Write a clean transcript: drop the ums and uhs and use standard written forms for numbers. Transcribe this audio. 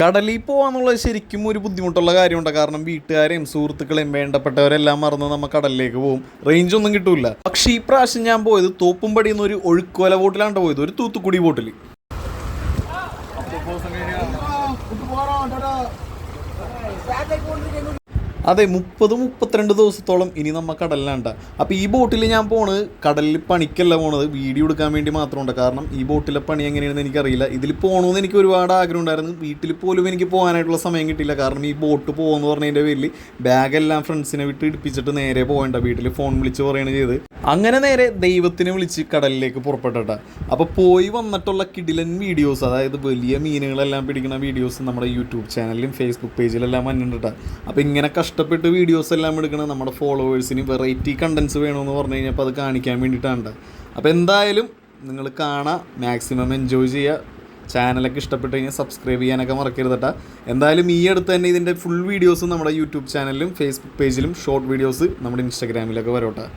കടലിൽ പോകാന്നുള്ളത് ശരിക്കും ഒരു ബുദ്ധിമുട്ടുള്ള കാര്യമുണ്ട്. കാരണം വീട്ടുകാരെയും സുഹൃത്തുക്കളെയും വേണ്ടപ്പെട്ടവരെല്ലാം മറന്ന് നമ്മൾ കടലിലേക്ക് പോകും, റേഞ്ച് ഒന്നും കിട്ടൂല. പക്ഷേ ഈ പ്രാവശ്യം ഞാൻ പോയത് തോപ്പുംപടിയിൽ നിന്ന് ഒരു ഒഴുക്കുവല ബോട്ടിലാണ് പോയത്, ഒരു തൂത്തുക്കുടി ബോട്ടിൽ. അതെ, 30-32 ദിവസത്തോളം ഇനി നമ്മൾ കടലിലാണ്ട. അപ്പോൾ ഈ ബോട്ടിൽ ഞാൻ പോണത് കടലിൽ പണിക്കല്ല പോണത്, വീഡിയോ എടുക്കാൻ വേണ്ടി മാത്രമുണ്ട്. കാരണം ഈ ബോട്ടിലെ പണി എങ്ങനെയാണെന്ന് എനിക്കറിയില്ല. ഇതിൽ പോകണമെന്ന് എനിക്ക് ഒരുപാട് ആഗ്രഹം ഉണ്ടായിരുന്നു. വീട്ടിൽ പോലും എനിക്ക് പോകാനായിട്ടുള്ള സമയം കിട്ടിയില്ല. കാരണം ഈ ബോട്ട് പോകുമെന്ന് പറഞ്ഞതിൻ്റെ പേരിൽ ബാഗെല്ലാം ഫ്രണ്ട്സിനെ വിട്ട് ഇടിപ്പിച്ചിട്ട് നേരെ പോകേണ്ട, വീട്ടിൽ ഫോൺ വിളിച്ച് പറയുകയാണ് ചെയ്ത്. അങ്ങനെ നേരെ ദൈവത്തിനെ വിളിച്ച് കടലിലേക്ക് പുറപ്പെട്ടിട്ട. അപ്പോൾ പോയി വന്നിട്ടുള്ള കിടിലൻ വീഡിയോസ്, അതായത് വലിയ മീനുകളെല്ലാം പിടിക്കുന്ന വീഡിയോസ് നമ്മുടെ യൂട്യൂബ് ചാനലിലും ഫേസ്ബുക്ക് പേജിലെല്ലാം വന്നിട്ടുണ്ട്. അപ്പോൾ ഇങ്ങനെ കഷ്ടപ്പെട്ട് വീഡിയോസ് എല്ലാം എടുക്കണം നമ്മുടെ ഫോളോവേഴ്സിന് വെറൈറ്റി കണ്ടൻസ് വേണമെന്ന് പറഞ്ഞു കഴിഞ്ഞപ്പോൾ അത് കാണിക്കാൻ വേണ്ടിയിട്ടാണ്. അപ്പോൾ എന്തായാലും നിങ്ങൾ കാണാം, മാക്സിമം എൻജോയ് ചെയ്യുക. ചാനലൊക്കെ ഇഷ്ടപ്പെട്ട് കഴിഞ്ഞാൽ സബ്സ്ക്രൈബ് ചെയ്യാനൊക്കെ മറക്കരുതട്ടാ. എന്തായാലും ഈ അടുത്ത് തന്നെ ഇതിൻ്റെ ഫുൾ വീഡിയോസ് നമ്മുടെ യൂട്യൂബ് ചാനലിലും ഫേസ്ബുക്ക് പേജിലും ഷോർട്ട് വീഡിയോസ് നമ്മുടെ ഇൻസ്റ്റാഗ്രാമിലൊക്കെ വരോട്ടെ.